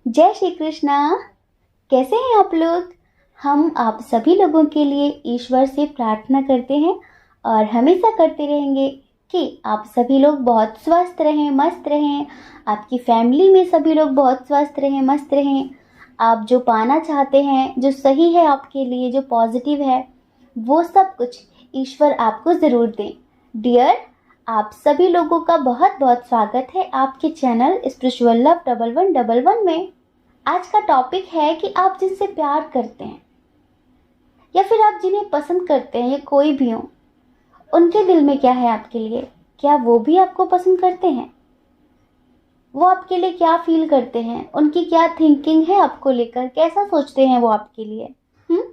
जय श्री कृष्णा। कैसे हैं आप लोग? हम आप सभी लोगों के लिए ईश्वर से प्रार्थना करते हैं और हमेशा करते रहेंगे कि आप सभी लोग बहुत स्वस्थ रहें, मस्त रहें। आपकी फैमिली में सभी लोग बहुत स्वस्थ रहें, मस्त रहें। आप जो पाना चाहते हैं, जो सही है आपके लिए, जो पॉजिटिव है, वो सब कुछ ईश्वर आपको ज़रूर दें। डियर, आप सभी लोगों का बहुत बहुत स्वागत है आपके चैनल स्पिरिचुअल लव 1111 में। आज का टॉपिक है कि आप जिनसे प्यार करते हैं या फिर आप जिन्हें पसंद करते हैं, या कोई भी हो, उनके दिल में क्या है आपके लिए? क्या वो भी आपको पसंद करते हैं? वो आपके लिए क्या फील करते हैं? उनकी क्या थिंकिंग है आपको लेकर? कैसा सोचते हैं वो आपके लिए? हम्म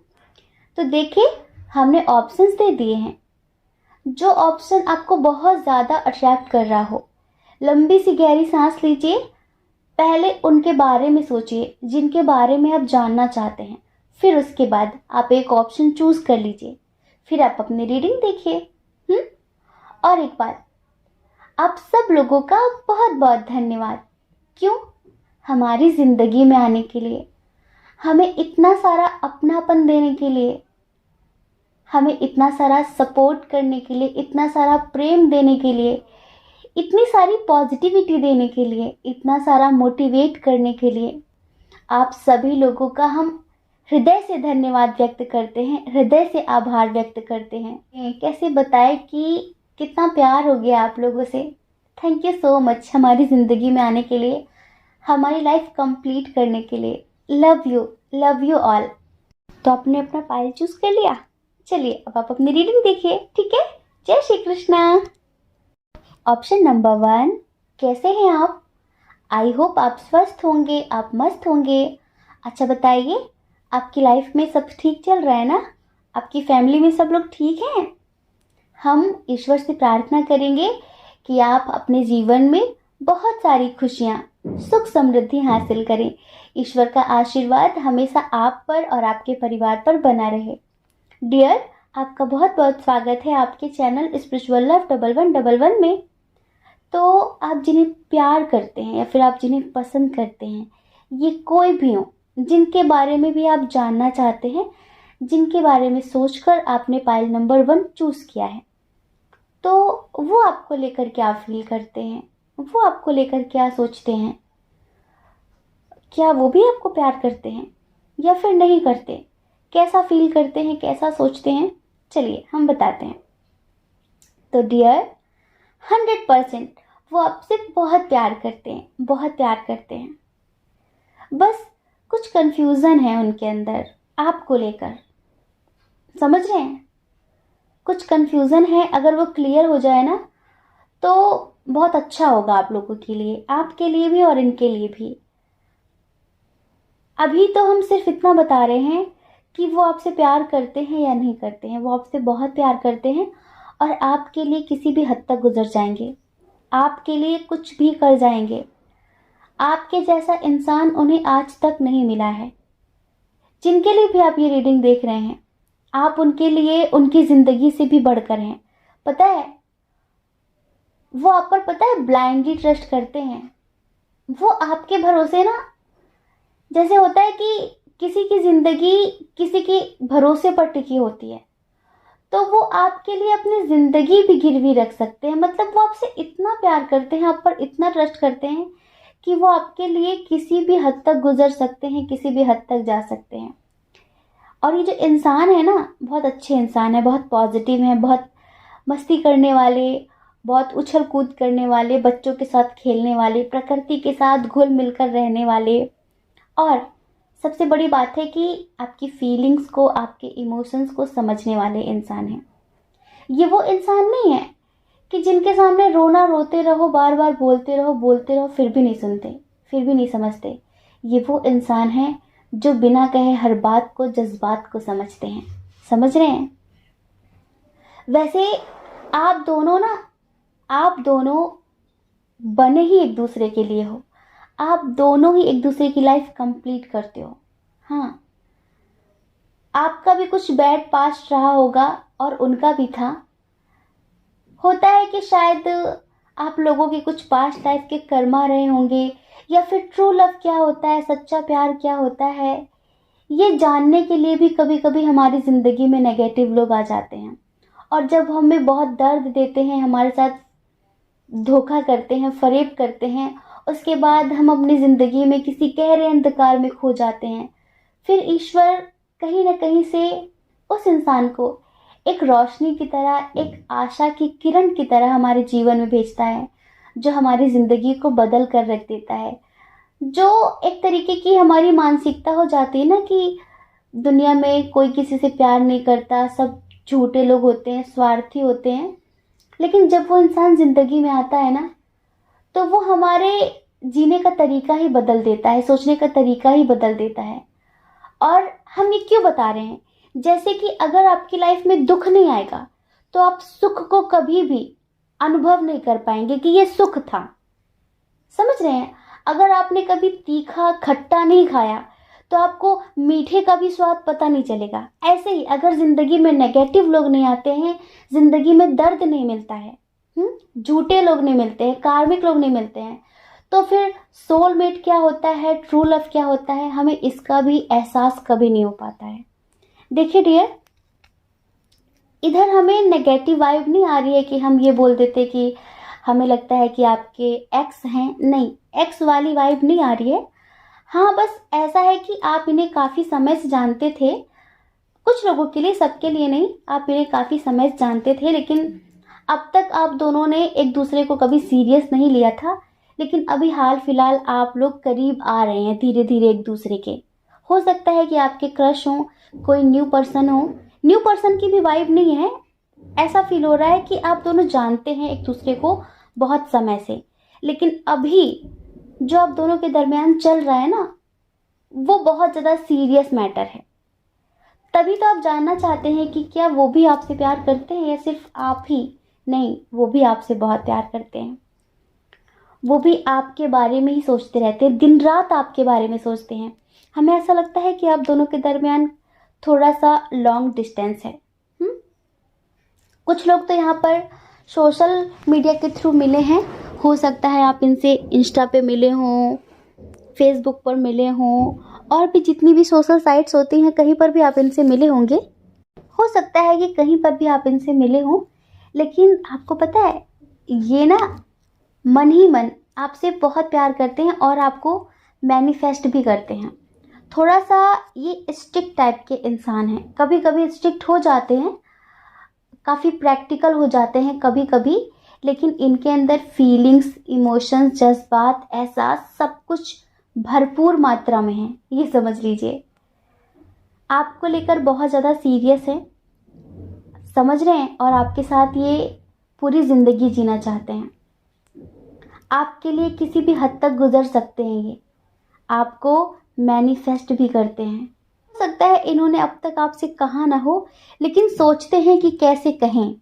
तो देखिए, हमने ऑप्शंस दे दिए हैं। जो ऑप्शन आपको बहुत ज़्यादा अट्रैक्ट कर रहा हो, लंबी सी गहरी सांस लीजिए। पहले उनके बारे में सोचिए जिनके बारे में आप जानना चाहते हैं। फिर उसके बाद आप एक ऑप्शन चूज कर लीजिए। फिर आप अपनी रीडिंग देखिए। और एक बार आप सब लोगों का बहुत बहुत धन्यवाद। क्यों? हमारी जिंदगी में आने के लिए, हमें इतना सारा अपनापन देने के लिए, हमें इतना सारा सपोर्ट करने के लिए, इतना सारा प्रेम देने के लिए, इतनी सारी पॉजिटिविटी देने के लिए, इतना सारा मोटिवेट करने के लिए आप सभी लोगों का हम हृदय से धन्यवाद व्यक्त करते हैं, हृदय से आभार व्यक्त करते हैं। कैसे बताएं कि कितना प्यार हो गया आप लोगों से। थैंक यू सो मच हमारी ज़िंदगी में आने के लिए, हमारी लाइफ कंप्लीट करने के लिए। Love you all. तो आपने अपना पायल चूज कर लिया। चलिए अब आप अपनी रीडिंग देखिए, ठीक है? जय श्री कृष्णा। ऑप्शन नंबर 1, कैसे हैं आप? आई होप आप स्वस्थ होंगे, आप मस्त होंगे। अच्छा बताइए, आपकी लाइफ में सब ठीक चल रहा है ना? आपकी फैमिली में सब लोग ठीक हैं? हम ईश्वर से प्रार्थना करेंगे कि आप अपने जीवन में बहुत सारी खुशियाँ, सुख समृद्धि हासिल करें। ईश्वर का आशीर्वाद हमेशा आप पर और आपके परिवार पर बना रहे। डियर, आपका बहुत बहुत स्वागत है आपके चैनल स्पिरिचुअल लव 1111 में। तो आप जिन्हें प्यार करते हैं या फिर आप जिन्हें पसंद करते हैं, ये कोई भी हो, जिनके बारे में भी आप जानना चाहते हैं, जिनके बारे में सोचकर आपने पाइल नंबर 1 चूज किया है, तो वो आपको लेकर क्या फील करते हैं? वो आपको लेकर क्या सोचते हैं? क्या वो भी आपको प्यार करते हैं या फिर नहीं करते? कैसा फील करते हैं, कैसा सोचते हैं? चलिए हम बताते हैं। तो डियर, 100% वो आपसे बहुत प्यार करते हैं, बहुत प्यार करते हैं। बस कुछ कंफ्यूजन है उनके अंदर आपको लेकर। समझ रहे हैं? कुछ कंफ्यूजन है, अगर वो क्लियर हो जाए ना तो बहुत अच्छा होगा आप लोगों के लिए, आपके लिए भी और इनके लिए भी। अभी तो हम सिर्फ इतना बता रहे हैं कि वो आपसे प्यार करते हैं या नहीं करते हैं। वो आपसे बहुत प्यार करते हैं और आपके लिए किसी भी हद तक गुजर जाएंगे, आपके लिए कुछ भी कर जाएंगे। आपके जैसा इंसान उन्हें आज तक नहीं मिला है। जिनके लिए भी आप ये रीडिंग देख रहे हैं, आप उनके लिए उनकी जिंदगी से भी बढ़कर हैं। पता है, वो आप पर, पता है, ब्लाइंडली ट्रस्ट करते हैं। वो आपके भरोसे ना, जैसे होता है कि किसी की जिंदगी किसी के भरोसे पर टिकी होती है, तो वो आपके लिए अपनी जिंदगी भी गिरवी रख सकते हैं। मतलब वो आपसे इतना प्यार करते हैं, आप पर इतना ट्रस्ट करते हैं कि वो आपके लिए किसी भी हद तक गुजर सकते हैं, किसी भी हद तक जा सकते हैं। और ये जो इंसान है ना, बहुत अच्छे इंसान है, बहुत पॉजिटिव है, बहुत मस्ती करने वाले, बहुत उछल कूद करने वाले, बच्चों के साथ खेलने वाले, प्रकृति के साथ घुल मिलकर रहने वाले। और सबसे बड़ी बात है कि आपकी फीलिंग्स को, आपके इमोशंस को समझने वाले इंसान हैं। ये वो इंसान नहीं है कि जिनके सामने रोना रोते रहो, बार बार बोलते रहो, फिर भी नहीं सुनते, फिर भी नहीं समझते। ये वो इंसान है जो बिना कहे हर बात को, जज्बात को समझते हैं। समझ रहे हैं? वैसे आप दोनों ना, आप दोनों बने ही एक दूसरे के लिए हो। आप दोनों ही एक दूसरे की लाइफ कंप्लीट करते हो। हाँ, आपका भी कुछ बैड पास्ट रहा होगा और उनका भी था। होता है कि शायद आप लोगों के कुछ पास्ट लाइफ के कर्मा रहे होंगे, या फिर ट्रू लव क्या होता है, सच्चा प्यार क्या होता है, ये जानने के लिए भी कभी कभी हमारी ज़िंदगी में नेगेटिव लोग आ जाते हैं। और जब हमें बहुत दर्द देते हैं, हमारे साथ धोखा करते हैं, फरेब करते हैं, उसके बाद हम अपनी ज़िंदगी में किसी गहरे अंधकार में खो जाते हैं, फिर ईश्वर कहीं ना कहीं से उस इंसान को एक रोशनी की तरह, एक आशा की किरण की तरह हमारे जीवन में भेजता है, जो हमारी ज़िंदगी को बदल कर रख देता है। जो एक तरीके की हमारी मानसिकता हो जाती है ना कि दुनिया में कोई किसी से प्यार नहीं करता, सब झूठे लोग होते हैं, स्वार्थी होते हैं, लेकिन जब वो इंसान ज़िंदगी में आता है ना, तो वो हमारे जीने का तरीका ही बदल देता है, सोचने का तरीका ही बदल देता है। और हम ये क्यों बता रहे हैं? जैसे कि अगर आपकी लाइफ में दुख नहीं आएगा तो आप सुख को कभी भी अनुभव नहीं कर पाएंगे कि ये सुख था। समझ रहे हैं? अगर आपने कभी तीखा खट्टा नहीं खाया तो आपको मीठे का भी स्वाद पता नहीं चलेगा। ऐसे ही अगर ज़िंदगी में नेगेटिव लोग नहीं आते हैं, ज़िंदगी में दर्द नहीं मिलता है, झूठे लोग नहीं मिलते हैं, कार्मिक लोग नहीं मिलते हैं, तो फिर सोलमेट क्या होता है, ट्रू लव क्या होता है, हमें इसका भी एहसास कभी नहीं हो पाता है। देखिए डियर, इधर हमें नेगेटिव वाइब नहीं आ रही है कि हम ये बोल देते कि हमें लगता है कि आपके एक्स हैं, नहीं, एक्स वाली वाइब नहीं आ रही है। हाँ, बस ऐसा है कि आप इन्हें काफ़ी समय से जानते थे, कुछ लोगों के लिए, सबके लिए नहीं, आप इन्हें काफ़ी समय से जानते थे, लेकिन अब तक आप दोनों ने एक दूसरे को कभी सीरियस नहीं लिया था। लेकिन अभी हाल फिलहाल आप लोग करीब आ रहे हैं धीरे धीरे एक दूसरे के। हो सकता है कि आपके क्रश हो, कोई न्यू पर्सन हो, न्यू पर्सन की भी वाइब नहीं है, ऐसा फील हो रहा है कि आप दोनों जानते हैं एक दूसरे को बहुत समय से, लेकिन अभी जो आप दोनों के दरमियान चल रहा है ना, वो बहुत ज़्यादा सीरियस मैटर है। तभी तो आप जानना चाहते हैं कि क्या वो भी आपसे प्यार करते हैं या सिर्फ आप ही? नहीं, वो भी आपसे बहुत प्यार करते हैं, वो भी आपके बारे में ही सोचते रहते हैं, दिन रात आपके बारे में सोचते हैं। हमें ऐसा लगता है कि आप दोनों के दरमियान थोड़ा सा लॉन्ग डिस्टेंस है। कुछ लोग तो यहाँ पर सोशल मीडिया के थ्रू मिले हैं, हो सकता है आप इनसे इंस्टा पे मिले हों, फेसबुक पर मिले हों, और भी जितनी भी सोशल साइट्स होती हैं कहीं पर भी आप इनसे मिले होंगे। हो सकता है कि कहीं पर भी आप इनसे मिले हों, लेकिन आपको पता है ये ना मन ही मन आपसे बहुत प्यार करते हैं और आपको मैनिफेस्ट भी करते हैं। थोड़ा सा ये स्ट्रिक्ट टाइप के इंसान हैं, कभी कभी स्ट्रिक्ट हो जाते हैं, काफ़ी प्रैक्टिकल हो जाते हैं कभी कभी, लेकिन इनके अंदर फीलिंग्स, इमोशंस, जज्बात, एहसास सब कुछ भरपूर मात्रा में है। ये समझ लीजिए, आपको लेकर बहुत ज़्यादा सीरियस है, समझ रहे हैं, और आपके साथ ये पूरी ज़िंदगी जीना चाहते हैं। आपके लिए किसी भी हद तक गुजर सकते हैं, ये आपको मैनिफेस्ट भी करते हैं। हो सकता है इन्होंने अब तक आपसे कहा ना हो, लेकिन सोचते हैं कि कैसे कहें,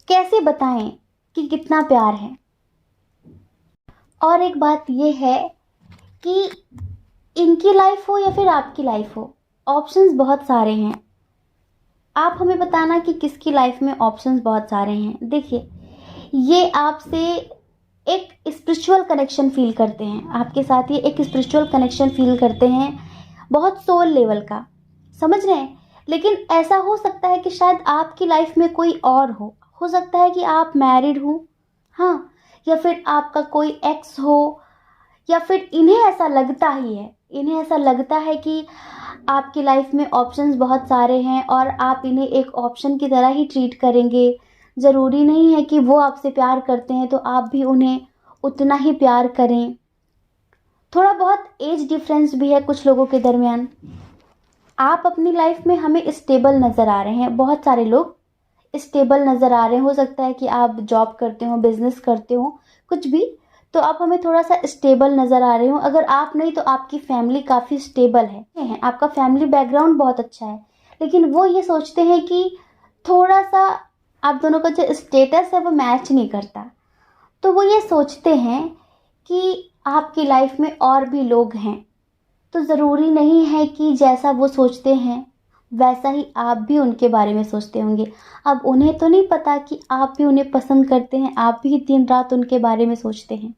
कैसे बताएं कि कितना प्यार है। और एक बात ये है कि इनकी लाइफ हो या फिर आपकी लाइफ हो, ऑप्शंस बहुत सारे हैं। आप हमें बताना कि किसकी लाइफ में ऑप्शंस बहुत सारे हैं। देखिए, ये आपसे एक स्पिरिचुअल कनेक्शन फील करते हैं, आपके साथ ये एक स्पिरिचुअल कनेक्शन फील करते हैं, बहुत सोल लेवल का, समझ रहे हैं। लेकिन ऐसा हो सकता है कि शायद आपकी लाइफ में कोई और हो सकता है कि आप मैरिड हो, हाँ, या फिर आपका कोई एक्स हो, या फिर इन्हें ऐसा लगता ही है, इन्हें ऐसा लगता है कि आपकी लाइफ में ऑप्शंस बहुत सारे हैं और आप इन्हें एक ऑप्शन की तरह ही ट्रीट करेंगे। ज़रूरी नहीं है कि वो आपसे प्यार करते हैं तो आप भी उन्हें उतना ही प्यार करें। थोड़ा बहुत एज डिफरेंस भी है कुछ लोगों के दरमियान। आप अपनी लाइफ में हमें स्टेबल नज़र आ रहे हैं, बहुत सारे लोग स्टेबल नज़र आ रहे हैं। हो सकता है कि आप जॉब करते हो, बिजनेस करते हो, कुछ भी, तो आप हमें थोड़ा सा स्टेबल नज़र आ रहे हो। अगर आप नहीं तो आपकी फैमिली काफ़ी स्टेबल है, आपका फैमिली बैकग्राउंड बहुत अच्छा है, लेकिन वो ये सोचते हैं कि थोड़ा सा आप दोनों का जो स्टेटस है वो मैच नहीं करता, तो वो ये सोचते हैं कि आपकी लाइफ में और भी लोग हैं, तो ज़रूरी नहीं है कि जैसा वो सोचते हैं वैसा ही आप भी उनके बारे में सोचते होंगे। अब उन्हें तो नहीं पता कि आप भी उन्हें पसंद करते हैं, आप भी दिन रात उनके बारे में सोचते हैं।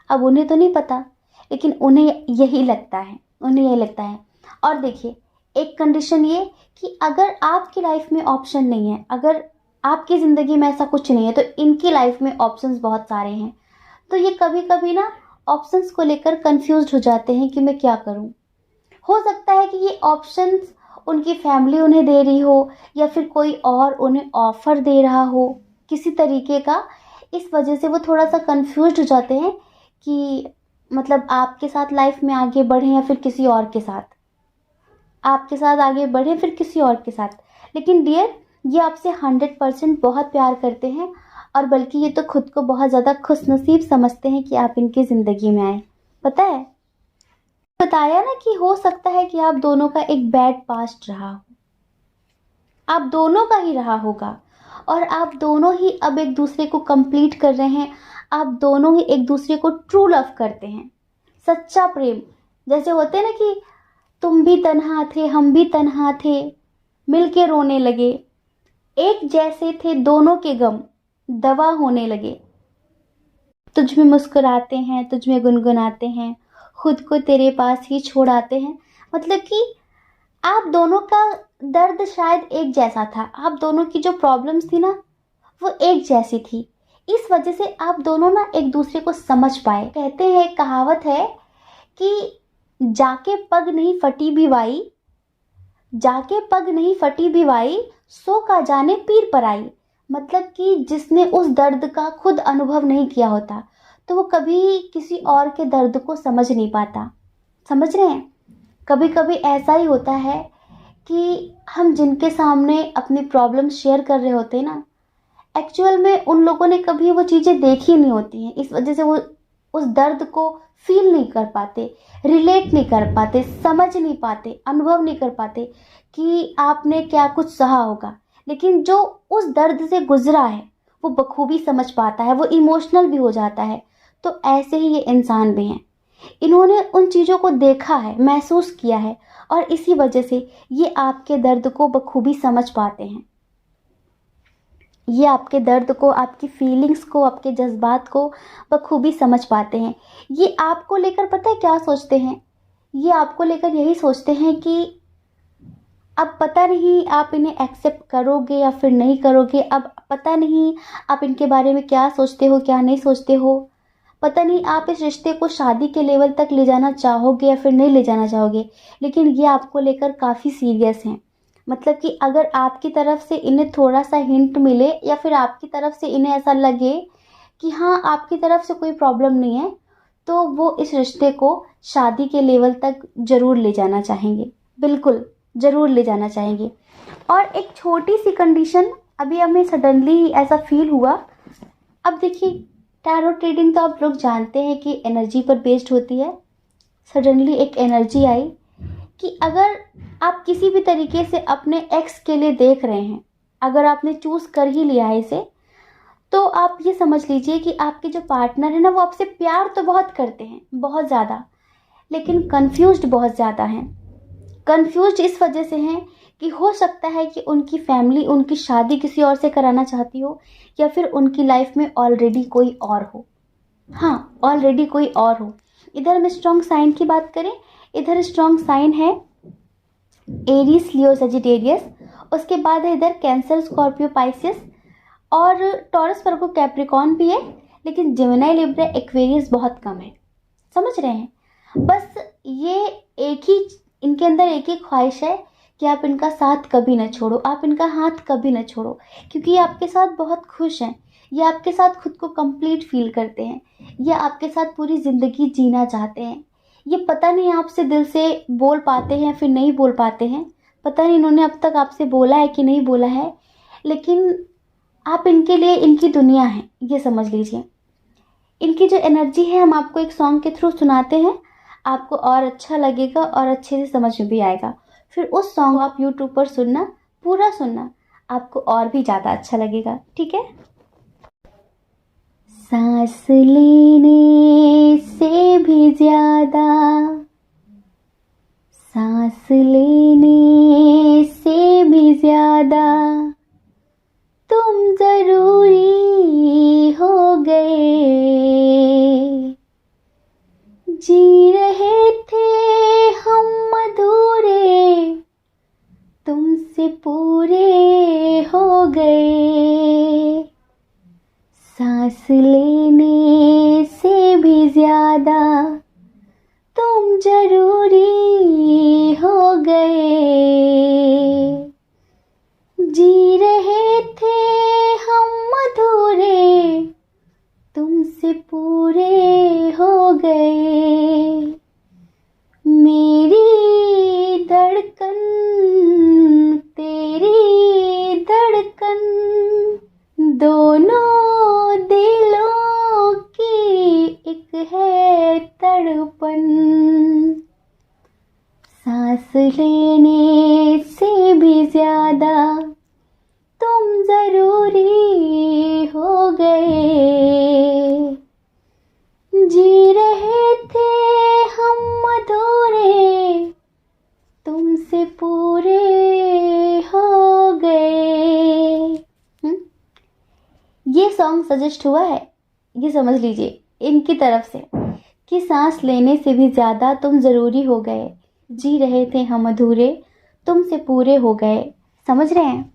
अब उन्हें तो नहीं पता, लेकिन उन्हें यही लगता है, उन्हें यही लगता है। और देखिए, एक कंडीशन ये कि अगर आपकी लाइफ में ऑप्शन नहीं है, अगर आपकी ज़िंदगी में ऐसा कुछ नहीं है, तो इनकी लाइफ में ऑप्शंस बहुत सारे हैं। तो ये कभी कभी ना ऑप्शंस को लेकर कंफ्यूज हो जाते हैं कि मैं क्या करूं। हो सकता है कि ये ऑप्शंस उनकी फैमिली उन्हें दे रही हो, या फिर कोई और उन्हें ऑफर दे रहा हो किसी तरीके का। इस वजह से वो थोड़ा सा कंफ्यूज हो जाते हैं कि मतलब आपके साथ लाइफ में आगे बढ़ें या फिर किसी और के साथ, आपके साथ आगे बढ़ें फिर किसी और के साथ। लेकिन डियर, ये आपसे 100% बहुत प्यार करते हैं, और बल्कि ये तो खुद को बहुत ज़्यादा खुशनसीब समझते हैं कि आप इनकी ज़िंदगी में आए। पता है, बताया ना कि हो सकता है कि आप दोनों का एक बैड पास्ट रहा हो, आप दोनों का ही रहा होगा, और आप दोनों ही अब एक दूसरे को कंप्लीट कर रहे हैं। आप दोनों ही एक दूसरे को ट्रू लव करते हैं, सच्चा प्रेम। जैसे होते हैं ना कि तुम भी तन्हा थे, हम भी तन्हा थे, मिलके रोने लगे, एक जैसे थे दोनों के गम, दवा होने लगे। तुझ में मुस्कुराते हैं, तुझ में गुनगुनाते हैं, खुद को तेरे पास ही छोड़ आते हैं। मतलब कि आप दोनों का दर्द शायद एक जैसा था, आप दोनों की जो प्रॉब्लम्स थी ना वो एक जैसी थी। इस वजह से आप दोनों ना एक दूसरे को समझ पाए। कहते हैं, कहावत है कि जाके पग नहीं फटी भी वाई, जाके पग नहीं फटी भी वाई, सो का जाने पीर पर आई। मतलब कि जिसने उस दर्द का खुद अनुभव नहीं किया होता, तो वो कभी किसी और के दर्द को समझ नहीं पाता। समझ रहे हैं? कभी कभी ऐसा ही होता है कि हम जिनके सामने अपनी प्रॉब्लम शेयर कर रहे होते हैं ना, एक्चुअल में उन लोगों ने कभी वो चीज़ें देखी नहीं होती हैं। इस वजह से वो उस दर्द को फील नहीं कर पाते, रिलेट नहीं कर पाते, समझ नहीं पाते, अनुभव नहीं कर पाते कि आपने क्या कुछ सहा होगा। लेकिन जो उस दर्द से गुजरा है वो बखूबी समझ पाता है, वो इमोशनल भी हो जाता है। तो ऐसे ही ये इंसान भी हैं, इन्होंने उन चीज़ों को देखा है, महसूस किया है, और इसी वजह से ये आपके दर्द को बखूबी समझ पाते हैं। ये आपके दर्द को, आपकी फीलिंग्स को, आपके जज्बात को बखूबी समझ पाते हैं। ये आपको लेकर पता है क्या सोचते हैं? ये आपको लेकर यही सोचते हैं कि अब पता नहीं आप इन्हें एक्सेप्ट करोगे या फिर नहीं करोगे, अब पता नहीं आप इनके बारे में क्या सोचते हो, क्या नहीं सोचते हो, पता नहीं आप इस रिश्ते को शादी के लेवल तक ले जाना चाहोगे या फिर नहीं ले जाना चाहोगे। लेकिन ये आपको लेकर काफ़ी सीरियस हैं। मतलब कि अगर आपकी तरफ से इन्हें थोड़ा सा हिंट मिले, या फिर आपकी तरफ से इन्हें ऐसा लगे कि हाँ आपकी तरफ से कोई प्रॉब्लम नहीं है, तो वो इस रिश्ते को शादी के लेवल तक ज़रूर ले जाना चाहेंगे, बिल्कुल ज़रूर ले जाना चाहेंगे। और एक छोटी सी कंडीशन, अभी हमें सडनली ऐसा फील हुआ। अब देखिए, टैरो ट्रेडिंग तो आप लोग जानते हैं कि एनर्जी पर बेस्ड होती है। सडनली एक एनर्जी आई कि अगर आप किसी भी तरीके से अपने एक्स के लिए देख रहे हैं, अगर आपने चूज़ कर ही लिया है इसे, तो आप ये समझ लीजिए कि आपके जो पार्टनर है ना, वो आपसे प्यार तो बहुत करते हैं, बहुत ज़्यादा, लेकिन कंफ्यूज्ड बहुत ज़्यादा हैं। कंफ्यूज्ड इस वजह से हैं कि हो सकता है कि उनकी फैमिली उनकी शादी किसी और से कराना चाहती हो, या फिर उनकी लाइफ में ऑलरेडी कोई और हो। हाँ, ऑलरेडी कोई और हो। इधर हम स्ट्रॉन्ग साइन की बात करें, इधर स्ट्रॉन्ग साइन है एरीज, लियो, सजिटेरियस। उसके बाद है इधर कैंसर, स्कॉर्पियो, पाइसिस, और टॉरस, वर्गो, कैप्रिकॉर्न भी है। लेकिन जेमिनी, लिब्रा, एक्वेरियस बहुत कम है। समझ रहे हैं? बस ये एक ही, इनके अंदर एक ही ख्वाहिश है कि आप इनका साथ कभी ना छोड़ो, आप इनका हाथ कभी ना छोड़ो, क्योंकि ये आपके साथ बहुत खुश हैं। ये आपके साथ खुद को कंप्लीट फील करते हैं, ये आपके साथ पूरी ज़िंदगी जीना चाहते हैं। ये पता नहीं आपसे दिल से बोल पाते हैं फिर नहीं बोल पाते हैं, पता नहीं इन्होंने अब तक आपसे बोला है कि नहीं बोला है, लेकिन आप इनके लिए इनकी दुनिया है, ये समझ लीजिए। इनकी जो एनर्जी है हम आपको एक सॉन्ग के थ्रू सुनाते हैं, आपको और अच्छा लगेगा और अच्छे से समझ में भी आएगा। फिर उस सॉन्ग आप यूट्यूब पर सुनना, पूरा सुनना, आपको और भी ज़्यादा अच्छा लगेगा। ठीक है? सांस लेने से भी ज़्यादा, सांस लेने से जरूरी हो गए, जी रहे थे हम अधूरे, तुमसे पूरे हो गए। मेरी धड़कन तेरी धड़कन, दोनों दिलों की एक है तड़पन, सांस लेने से भी ज्यादा तुम जरूरी हो गए, जी रहे थे हम अधूरे, तुमसे पूरे हो गए। ये सॉन्ग सजेस्ट हुआ है, ये समझ लीजिए इनकी तरफ से कि सांस लेने से भी ज़्यादा तुम ज़रूरी हो गए, जी रहे थे हम अधूरे, तुमसे पूरे हो गए। समझ रहे हैं?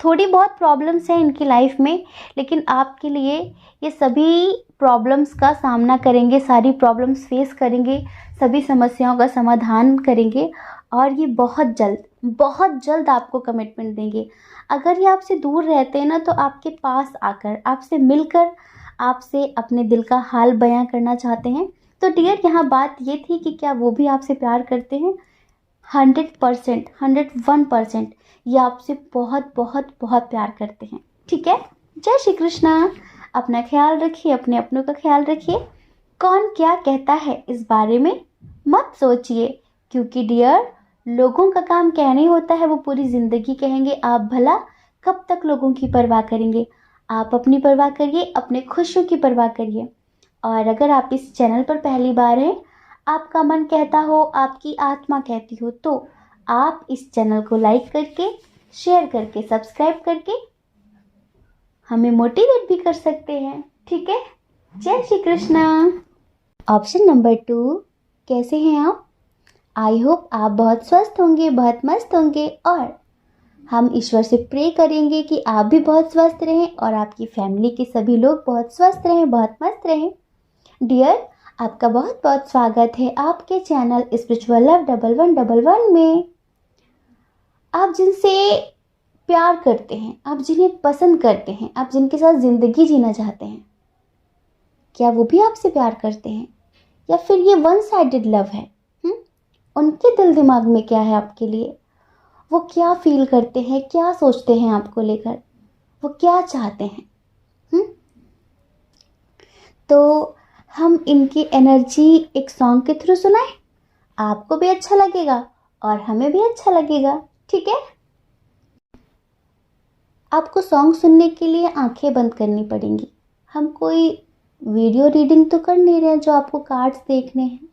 थोड़ी बहुत प्रॉब्लम्स हैं इनकी लाइफ में, लेकिन आपके लिए ये सभी प्रॉब्लम्स का सामना करेंगे, सारी प्रॉब्लम्स फेस करेंगे, सभी समस्याओं का समाधान करेंगे और ये बहुत जल्द आपको कमिटमेंट देंगे। अगर ये आपसे दूर रहते हैं ना, तो आपके पास आकर, आपसे मिलकर, आपसे अपने दिल का हाल बयां करना चाहते हैं। तो डियर, यहाँ बात ये थी कि क्या वो भी आपसे प्यार करते हैं? 100%, 101% ये आपसे बहुत बहुत बहुत प्यार करते हैं। ठीक है? जय श्री कृष्णा। अपना ख्याल रखिए, अपने अपनों का ख्याल रखिए। कौन क्या कहता है इस बारे में मत सोचिए, क्योंकि डियर, लोगों का काम कहने होता है, वो पूरी ज़िंदगी कहेंगे। आप भला कब तक लोगों की परवाह करेंगे? आप अपनी परवाह करिए, अपने खुशियों की परवाह करिए। और अगर आप इस चैनल पर पहली बार हैं, आपका मन कहता हो, आपकी आत्मा कहती हो, तो आप इस चैनल को लाइक करके, शेयर करके, सब्सक्राइब करके हमें मोटिवेट भी कर सकते हैं। ठीक है? जय श्री कृष्णा। ऑप्शन नंबर 2, कैसे हैं आप? आई होप आप बहुत स्वस्थ होंगे, बहुत मस्त होंगे, और हम ईश्वर से प्रे करेंगे कि आप भी बहुत स्वस्थ रहें और आपकी फैमिली के सभी लोग बहुत स्वस्थ रहें, बहुत मस्त रहें। डियर, आपका बहुत बहुत स्वागत है आपके चैनल स्पिरिचुअल लव 1111 में। आप जिनसे प्यार करते हैं, आप जिन्हें पसंद करते हैं, आप जिनके साथ ज़िंदगी जीना चाहते हैं, क्या वो भी आपसे प्यार करते हैं, या फिर ये वन साइडेड लव है? उनके दिल दिमाग में क्या है आपके लिए? वो क्या फील करते हैं, क्या सोचते हैं आपको लेकर, वो क्या चाहते हैं? तो हम इनकी एनर्जी एक सॉन्ग के थ्रू सुनाएं, आपको भी अच्छा लगेगा और हमें भी अच्छा लगेगा। ठीक है? आपको सॉन्ग सुनने के लिए आंखें बंद करनी पड़ेंगी। हम कोई वीडियो रीडिंग तो कर नहीं रहे जो आपको कार्ड्स देखने हैं।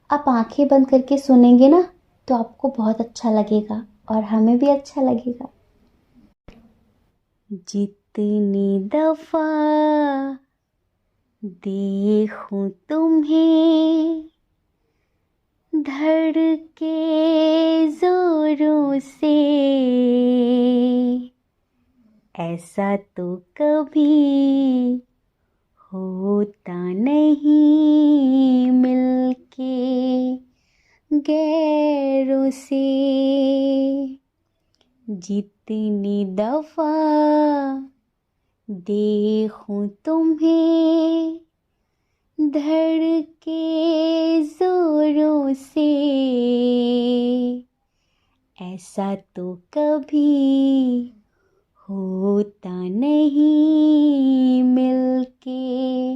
आप आंखें बंद करके सुनेंगे ना, तो आपको बहुत अच्छा लगेगा और हमें भी अच्छा लगेगा। जितनी दफा देखूं तुम्हें धड़के जोरों से, ऐसा तो कभी होता नहीं मिलके गैरों से। जितनी दफा देखूं तुम्हें धड़के जोरों से, ऐसा तो कभी होता नहीं मिलके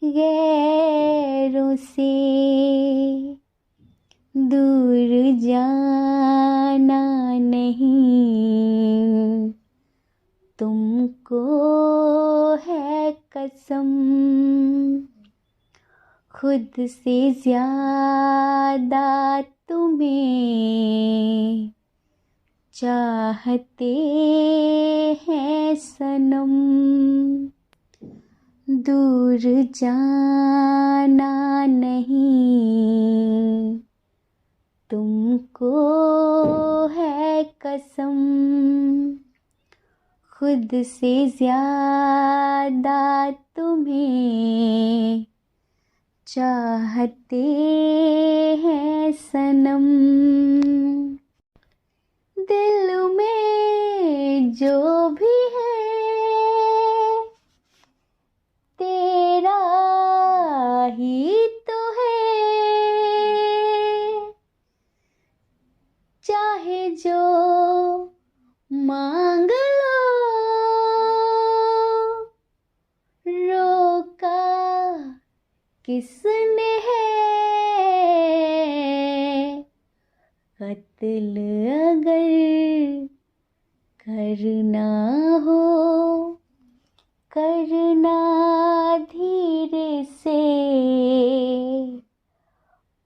गैरों से। दूर जाना नहीं, तुमको है कसम, खुद से ज्यादा तुम्हें चाहते हैं सनम। दूर जाना नहीं, तुमको है कसम, खुद से ज्यादा तुम्हें चाहते हैं सनम, दिल में जो भी है तेरा ही तो है, चाहे जो मांग लो, रोका किसने है, कत्ल अगर करना हो करना धीरे से,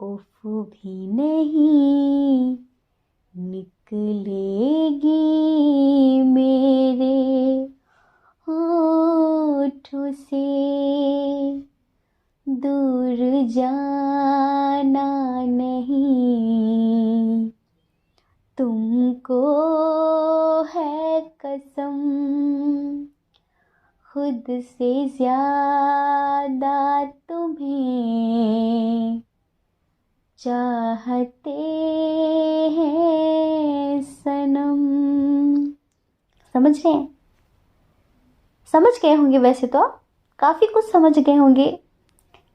उफ भी नहीं निकलेगी मेरे होठों से, दूर जाना नहीं तुमको है कसम, खुद से ज्यादा तुम्हें चाहते हैं सनम। समझ रहे हैं? समझ गए होंगे, वैसे तो आप काफ़ी कुछ समझ गए होंगे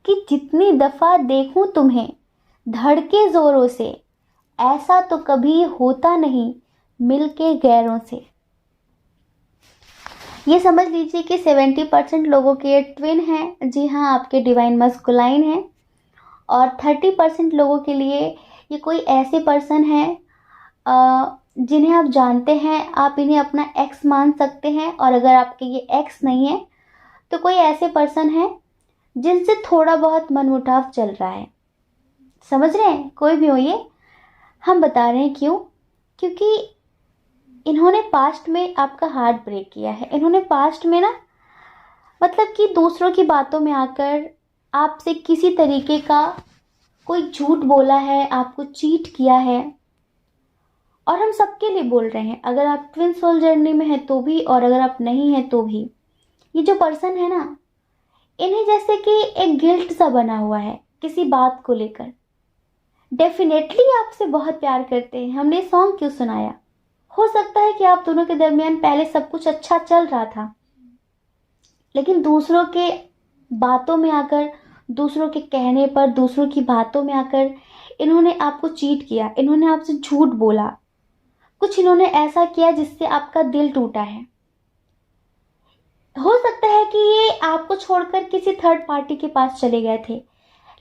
कि जितनी दफ़ा देखूं तुम्हें धड़के ज़ोरों से, ऐसा तो कभी होता नहीं मिलके गैरों से। ये समझ लीजिए कि 70% लोगों के ये ट्विन हैं, जी हाँ, आपके डिवाइन मस्कुलाइन हैं, और 30% लोगों के लिए ये कोई ऐसे पर्सन हैं जिन्हें आप जानते हैं, आप इन्हें अपना एक्स मान सकते हैं, और अगर आपके ये एक्स नहीं है तो कोई ऐसे पर्सन है जिनसे थोड़ा बहुत मनमुटाव चल रहा है। समझ रहे हैं? कोई भी हो ये, हम बता रहे हैं क्यों? क्योंकि इन्होंने पास्ट में आपका हार्ट ब्रेक किया है। इन्होंने पास्ट में ना, मतलब कि दूसरों की बातों में आकर आपसे किसी तरीके का कोई झूठ बोला है, आपको चीट किया है। और हम सबके लिए बोल रहे हैं, अगर आप ट्विन सोल जर्नी में हैं तो भी, और अगर आप नहीं हैं तो भी। ये जो पर्सन है ना, इन्हें जैसे कि एक गिल्ट सा बना हुआ है किसी बात को लेकर। डेफिनेटली आपसे बहुत प्यार करते हैं। हमने ये सॉन्ग क्यों सुनाया? हो सकता है कि आप दोनों के दरमियान पहले सब कुछ अच्छा चल रहा था, लेकिन दूसरों के बातों में आकर, दूसरों के कहने पर, दूसरों की बातों में आकर इन्होंने आपको चीट किया, इन्होंने आपसे झूठ बोला, कुछ इन्होंने ऐसा किया जिससे आपका दिल टूटा है। हो सकता है कि ये आपको छोड़कर किसी थर्ड पार्टी के पास चले गए थे,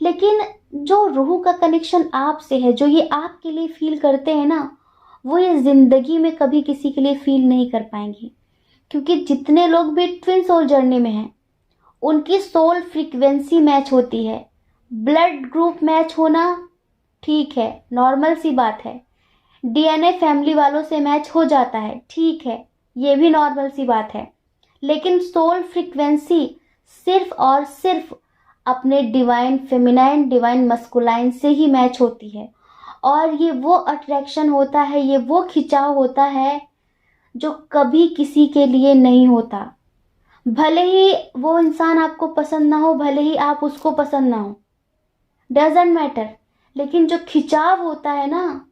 लेकिन जो रूह का कनेक्शन आपसे है, जो ये आपके लिए फील करते हैं ना, वो ये जिंदगी में कभी किसी के लिए फील नहीं कर पाएंगे। क्योंकि जितने लोग भी ट्विन सोल जर्नी में हैं, उनकी सोल फ्रीक्वेंसी मैच होती है। ब्लड ग्रुप मैच होना ठीक है, नॉर्मल सी बात है। डीएनए फैमिली वालों से मैच हो जाता है, ठीक है, ये भी नॉर्मल सी बात है। लेकिन सोल फ्रीक्वेंसी सिर्फ और सिर्फ अपने डिवाइन फेमिनाइन, डिवाइन मस्कुलाइन से ही मैच होती है। और ये वो अट्रैक्शन होता है, ये वो खिंचाव होता है जो कभी किसी के लिए नहीं होता। भले ही वो इंसान आपको पसंद ना हो, भले ही आप उसको पसंद ना हो, डजेंट मैटर, लेकिन जो खिंचाव होता है ना,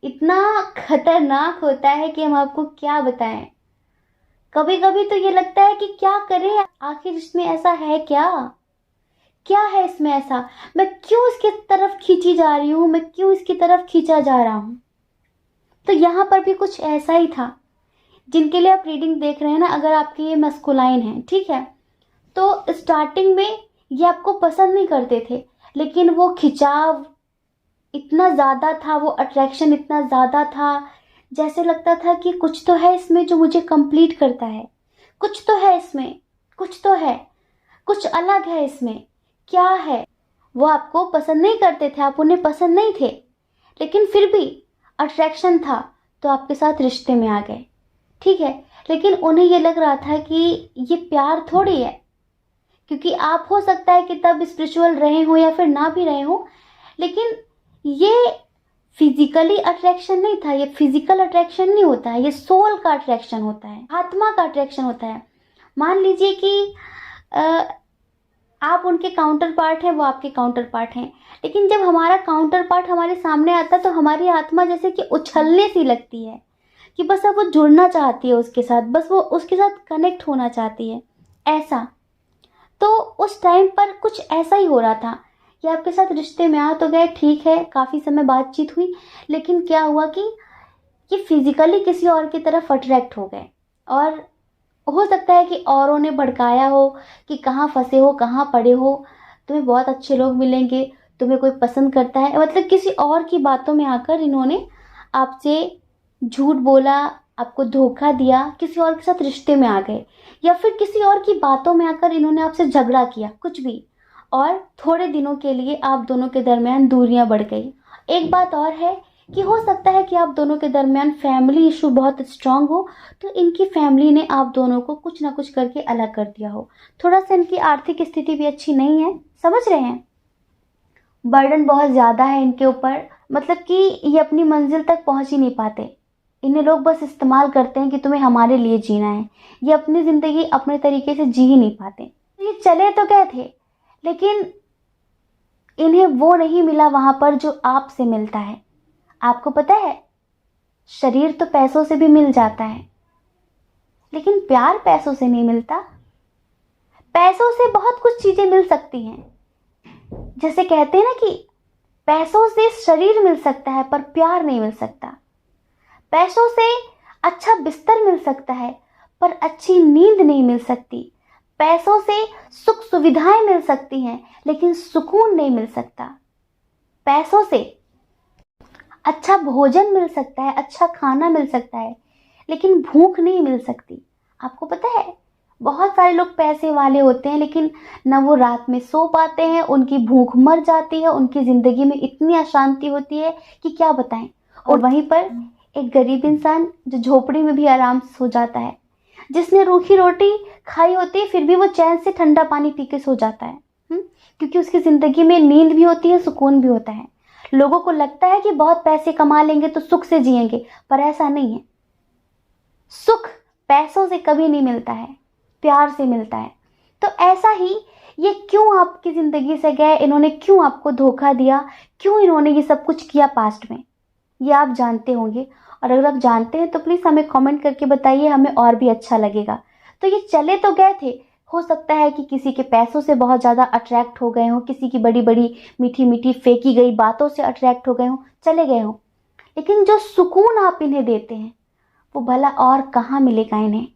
इतना खतरनाक होता है कि हम आपको क्या बताएं। कभी कभी तो ये लगता है कि क्या करें, आखिर इसमें ऐसा है क्या? क्या है इसमें ऐसा? मैं क्यों इसकी तरफ खींची जा रही हूँ, मैं क्यों इसकी तरफ खींचा जा रहा हूँ? तो यहाँ पर भी कुछ ऐसा ही था। जिनके लिए आप रीडिंग देख रहे हैं ना, अगर आपके ये मस्कुलाइन है, ठीक है, तो स्टार्टिंग में ये आपको पसंद नहीं करते थे, लेकिन वो खिंचाव इतना ज़्यादा था, वो अट्रैक्शन इतना ज़्यादा था, जैसे लगता था कि कुछ तो है इसमें जो मुझे कंप्लीट करता है, कुछ तो है इसमें, कुछ तो है, कुछ अलग है इसमें, क्या है? वो आपको पसंद नहीं करते थे, आप उन्हें पसंद नहीं थे, लेकिन फिर भी अट्रैक्शन था तो आपके साथ रिश्ते में आ गए, ठीक है। लेकिन उन्हें ये लग रहा था कि ये प्यार थोड़ी है, क्योंकि आप हो सकता है कि तब स्पिरिचुअल रहे हो या फिर ना भी रहे हो, लेकिन ये फिजिकली अट्रैक्शन नहीं था, ये फिजिकल अट्रैक्शन नहीं होता है, ये सोल का अट्रैक्शन होता है, आत्मा का अट्रैक्शन होता है। मान लीजिए कि आप उनके काउंटर पार्ट हैं, वो आपके काउंटर पार्ट हैं। लेकिन जब हमारा काउंटर पार्ट हमारे सामने आता है तो हमारी आत्मा जैसे कि उछलने सी लगती है कि बस अब वो जुड़ना चाहती है उसके साथ, बस वो उसके साथ कनेक्ट होना चाहती है, ऐसा। तो उस टाइम पर कुछ ऐसा ही हो रहा था कि आपके साथ रिश्ते में आ तो गए, ठीक है, काफ़ी समय बातचीत हुई, लेकिन क्या हुआ कि फिजिकली किसी और की तरफ अट्रैक्ट हो गए। और हो सकता है कि औरों ने भड़काया हो कि कहाँ फंसे हो, कहाँ पड़े हो, तुम्हें बहुत अच्छे लोग मिलेंगे, तुम्हें कोई पसंद करता है, मतलब किसी और की बातों में आकर इन्होंने आपसे झूठ बोला, आपको धोखा दिया, किसी और के साथ रिश्ते में आ गए, या फिर किसी और की बातों में आकर इन्होंने आपसे झगड़ा किया, कुछ भी। और थोड़े दिनों के लिए आप दोनों के दरमियान दूरियां बढ़ गई। एक बात और है कि हो सकता है कि आप दोनों के दरमियान फैमिली इशू बहुत स्ट्रांग हो, तो इनकी फैमिली ने आप दोनों को कुछ ना कुछ करके अलग कर दिया हो। थोड़ा सा इनकी आर्थिक स्थिति भी अच्छी नहीं है, समझ रहे हैं, बर्डन बहुत ज़्यादा है इनके ऊपर, मतलब कि ये अपनी मंजिल तक पहुंच ही नहीं पाते। इन्हें लोग बस इस्तेमाल करते हैं कि तुम्हें हमारे लिए जीना है, ये अपनी ज़िंदगी अपने तरीके से जी ही नहीं पाते। ये चले तो गए थे, लेकिन इन्हें वो नहीं मिला वहां पर जो आपसे मिलता है। आपको पता है, शरीर तो पैसों से भी मिल जाता है, लेकिन प्यार पैसों से नहीं मिलता। पैसों से बहुत कुछ चीजें मिल सकती हैं, जैसे कहते हैं ना कि पैसों से शरीर मिल सकता है पर प्यार नहीं मिल सकता। पैसों से अच्छा बिस्तर मिल सकता है पर अच्छी नींद नहीं मिल सकती। पैसों से सुख सुविधाएं मिल सकती हैं लेकिन सुकून नहीं मिल सकता। पैसों से अच्छा भोजन मिल सकता है, अच्छा खाना मिल सकता है, लेकिन भूख नहीं मिल सकती। आपको पता है, बहुत सारे लोग पैसे वाले होते हैं लेकिन ना वो रात में सो पाते हैं, उनकी भूख मर जाती है, उनकी ज़िंदगी में इतनी अशांति होती है कि क्या बताएं। और वहीं पर एक गरीब इंसान जो झोपड़ी में भी आराम से सो जाता है, जिसने रूखी रोटी खाई होती है फिर भी वो चैन से ठंडा पानी पी के सो जाता है, क्योंकि उसकी ज़िंदगी में नींद भी होती है, सुकून भी होता है। लोगों को लगता है कि बहुत पैसे कमा लेंगे तो सुख से जिएंगे, पर ऐसा नहीं है। सुख पैसों से कभी नहीं मिलता है, प्यार से मिलता है। तो ऐसा ही ये क्यों आपकी ज़िंदगी से गए, इन्होंने क्यों आपको धोखा दिया, क्यों इन्होंने ये सब कुछ किया पास्ट में, ये आप जानते होंगे। और अगर आप जानते हैं तो प्लीज़ हमें कमेंट करके बताइए, हमें और भी अच्छा लगेगा। तो ये चले तो गए थे, हो सकता है कि किसी के पैसों से बहुत ज़्यादा अट्रैक्ट हो गए हों, किसी की बड़ी बड़ी मीठी मीठी फेंकी गई बातों से अट्रैक्ट हो गए हों, चले गए हों, लेकिन जो सुकून आप इन्हें देते हैं वो भला और कहाँ मिलेगा इन्हें।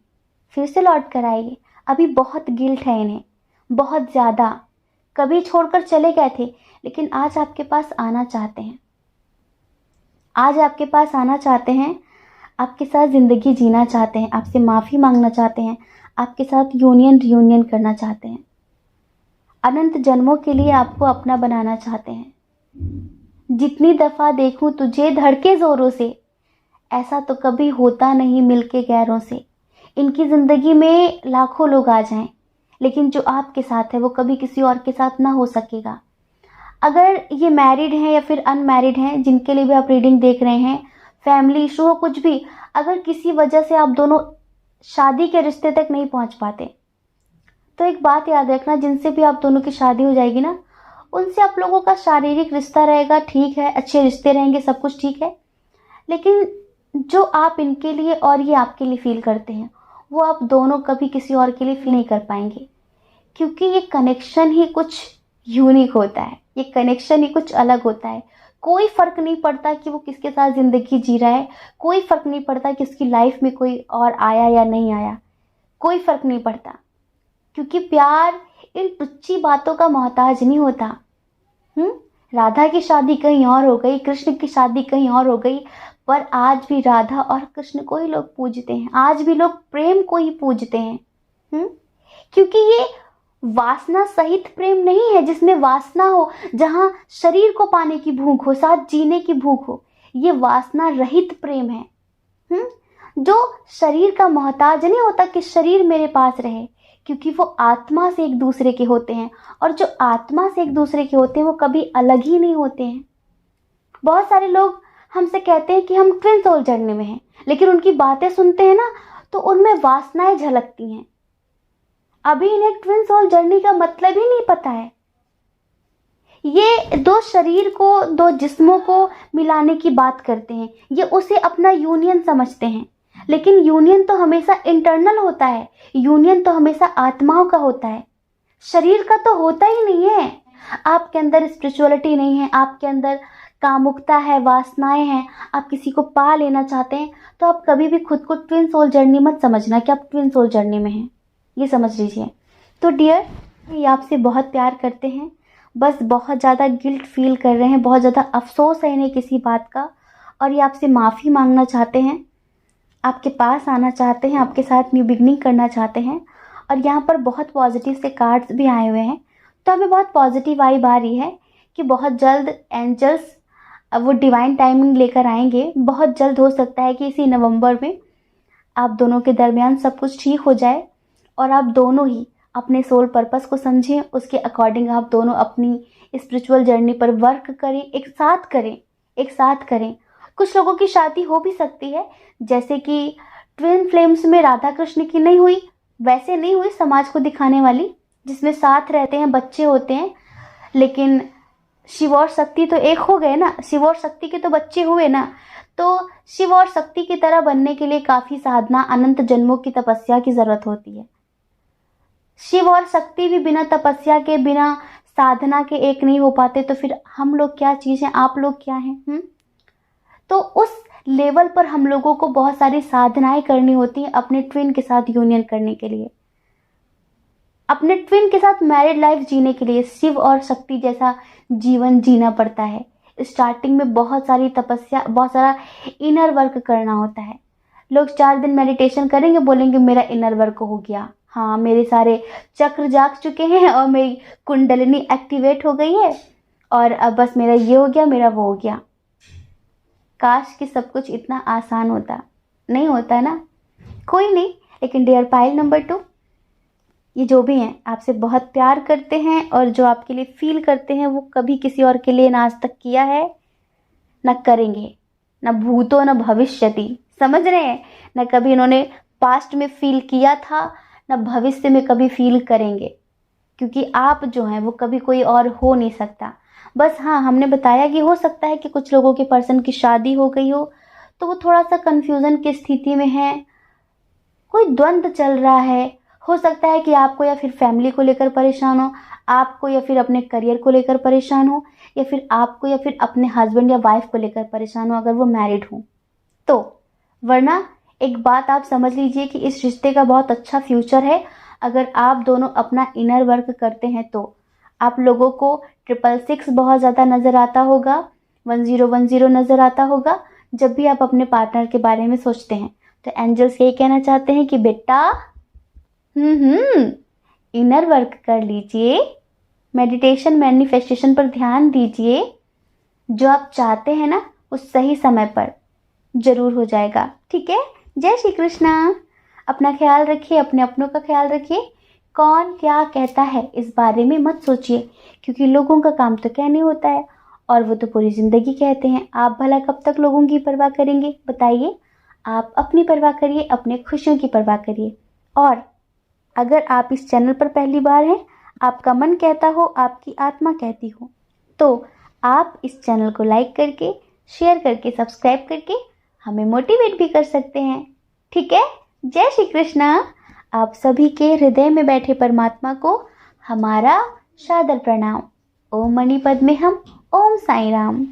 फिर से लौट कर आइए, अभी बहुत गिल्ट है इन्हें, बहुत ज़्यादा। कभी छोड़कर चले गए थे लेकिन आज आपके पास आना चाहते हैं, आज आपके पास आना चाहते हैं, आपके साथ ज़िंदगी जीना चाहते हैं, आपसे माफ़ी मांगना चाहते हैं, आपके साथ यूनियन रियूनियन करना चाहते हैं, अनंत जन्मों के लिए आपको अपना बनाना चाहते हैं। जितनी दफ़ा देखूं तुझे धड़के ज़ोरों से, ऐसा तो कभी होता नहीं मिलके गैरों से। इनकी ज़िंदगी में लाखों लोग आ जाएं, लेकिन जो आपके साथ है वो कभी किसी और के साथ ना हो सकेगा। अगर ये मैरिड हैं या फिर अनमैरिड हैं, जिनके लिए भी आप रीडिंग देख रहे हैं, फैमिली इशू हो कुछ भी, अगर किसी वजह से आप दोनों शादी के रिश्ते तक नहीं पहुंच पाते, तो एक बात याद रखना, जिनसे भी आप दोनों की शादी हो जाएगी ना, उनसे आप लोगों का शारीरिक रिश्ता रहेगा, ठीक है, अच्छे रिश्ते रहेंगे, सब कुछ ठीक है, लेकिन जो आप इनके लिए और ये आपके लिए फील करते हैं वो आप दोनों कभी किसी और के लिए फील नहीं कर पाएंगे, क्योंकि ये कनेक्शन ही कुछ यूनिक होता है, ये कनेक्शन ही कुछ अलग होता है। कोई फ़र्क नहीं पड़ता कि वो किसके साथ ज़िंदगी जी रहा है, कोई फ़र्क नहीं पड़ता कि उसकी लाइफ में कोई और आया या नहीं आया, कोई फ़र्क नहीं पड़ता, क्योंकि प्यार इन तुच्छी बातों का मोहताज नहीं होता। राधा की शादी कहीं और हो गई, कृष्ण की शादी कहीं और हो गई, पर आज भी राधा और कृष्ण को ही लोग पूजते हैं, आज भी लोग प्रेम को ही पूजते हैं। क्योंकि ये वासना सहित प्रेम नहीं है जिसमें वासना हो, जहाँ शरीर को पाने की भूख हो, साथ जीने की भूख हो। ये वासना रहित प्रेम है, जो शरीर का मोहताज नहीं होता कि शरीर मेरे पास रहे, क्योंकि वो आत्मा से एक दूसरे के होते हैं, और जो आत्मा से एक दूसरे के होते हैं वो कभी अलग ही नहीं होते हैं। बहुत सारे लोग हमसे कहते हैं कि हम ट्विन सोल जर्नी में हैं, लेकिन उनकी बातें सुनते हैं ना तो उनमें वासनाएं झलकती हैं। अभी इन्हें ट्विन सोल जर्नी का मतलब ही नहीं पता है। ये दो शरीर को, दो जिस्मों को मिलाने की बात करते हैं, ये उसे अपना यूनियन समझते हैं। लेकिन यूनियन तो हमेशा इंटरनल होता है, यूनियन तो हमेशा आत्माओं का होता है, शरीर का तो होता ही नहीं है। आपके अंदर स्पिरिचुअलिटी नहीं है, आपके अंदर कामुकता है, वासनाएं हैं, आप किसी को पा लेना चाहते हैं, तो आप कभी भी खुद को ट्विन सोल जर्नी मत समझना कि आप ट्विन सोल जर्नी में हैं, ये समझ लीजिए। तो डियर, ये आपसे बहुत प्यार करते हैं, बस बहुत ज़्यादा गिल्ट फील कर रहे हैं, बहुत ज़्यादा अफसोस है इन्हें किसी बात का, और ये आपसे माफ़ी मांगना चाहते हैं, आपके पास आना चाहते हैं, आपके साथ न्यू बिगनिंग करना चाहते हैं। और यहाँ पर बहुत पॉजिटिव से कार्ड्स भी आए हुए हैं, तो हमें बहुत पॉजिटिव वाइब आ रही है कि बहुत जल्द एंजल्स वो डिवाइन टाइमिंग लेकर आएंगे। बहुत जल्द हो सकता है कि इसी नवंबर में आप दोनों के दरमियान सब कुछ ठीक हो जाए और आप दोनों ही अपने सोल पर्पस को समझें, उसके अकॉर्डिंग आप दोनों अपनी स्पिरिचुअल जर्नी पर वर्क करें, एक साथ करें। कुछ लोगों की शादी हो भी सकती है, जैसे कि ट्विन फ्लेम्स में राधा कृष्ण की नहीं हुई, वैसे नहीं हुई समाज को दिखाने वाली, जिसमें साथ रहते हैं, बच्चे होते हैं, लेकिन शिव और शक्ति तो एक हो गए ना, शिव और शक्ति के तो बच्चे हुए ना। तो शिव और शक्ति की तरह बनने के लिए काफ़ी साधना, अनंत जन्मों की तपस्या की ज़रूरत होती है। शिव और शक्ति भी बिना तपस्या के, बिना साधना के एक नहीं हो पाते, तो फिर हम लोग क्या चीज़ हैं, आप लोग क्या हैं? तो उस लेवल पर हम लोगों को बहुत सारी साधनाएं करनी होती हैं अपने ट्विन के साथ यूनियन करने के लिए, अपने ट्विन के साथ मैरिड लाइफ जीने के लिए शिव और शक्ति जैसा जीवन जीना पड़ता है। स्टार्टिंग में बहुत सारी तपस्या, बहुत सारा इनर वर्क करना होता है। लोग 4 दिन मेडिटेशन करेंगे, बोलेंगे मेरा इनर वर्क हो गया, हाँ मेरे सारे चक्र जाग चुके हैं और मेरी कुंडलिनी एक्टिवेट हो गई है और अब बस मेरा ये हो गया, मेरा वो हो गया। काश कि सब कुछ इतना आसान होता, नहीं होता ना। कोई नहीं, लेकिन डियर पाइल नंबर 2, ये जो भी हैं आपसे बहुत प्यार करते हैं, और जो आपके लिए फील करते हैं वो कभी किसी और के लिए ना आज तक किया है, ना करेंगे, ना भूतो ना भविष्यति, समझ रहे हैं? ना कभी इन्होंने पास्ट में फील किया था, ना भविष्य में कभी फील करेंगे, क्योंकि आप जो हैं वो कभी कोई और हो नहीं सकता। बस हाँ, हमने बताया कि हो सकता है कि कुछ लोगों के पर्सन की शादी हो गई हो, तो वो थोड़ा सा कन्फ्यूज़न की स्थिति में है, कोई द्वंद्व चल रहा है। हो सकता है कि आपको या फिर फैमिली को लेकर परेशान हो, आपको या फिर अपने करियर को लेकर परेशान हो, या फिर आपको या फिर अपने हस्बैंड या वाइफ को लेकर परेशान हो, अगर वो मैरिड हो तो। वरना एक बात आप समझ लीजिए कि इस रिश्ते का बहुत अच्छा फ्यूचर है अगर आप दोनों अपना इनर वर्क करते हैं तो। आप लोगों को 666 बहुत ज़्यादा नज़र आता होगा, 1010 नज़र आता होगा जब भी आप अपने पार्टनर के बारे में सोचते हैं। तो एंजल्स यही कहना चाहते हैं कि बेटा इनर वर्क कर लीजिए, मेडिटेशन मैनिफेस्टेशन पर ध्यान दीजिए, जो आप चाहते हैं ना उस सही समय पर जरूर हो जाएगा, ठीक है? जय श्री कृष्णा। अपना ख्याल रखिए, अपने अपनों का ख्याल रखिए। कौन क्या कहता है इस बारे में मत सोचिए, क्योंकि लोगों का काम तो कहने होता है और वो तो पूरी ज़िंदगी कहते हैं। आप भला कब तक लोगों की परवाह करेंगे बताइए? आप अपनी परवाह करिए, अपने खुशियों की परवाह करिए। और अगर आप इस चैनल पर पहली बार हैं, आपका मन कहता हो, आपकी आत्मा कहती हो, तो आप इस चैनल को लाइक करके, शेयर करके, सब्सक्राइब करके हमें मोटिवेट भी कर सकते हैं, ठीक है? जय श्री कृष्णा। आप सभी के हृदय में बैठे परमात्मा को हमारा सादर प्रणाम। ओम मणिपद में हम, ओम साईं राम।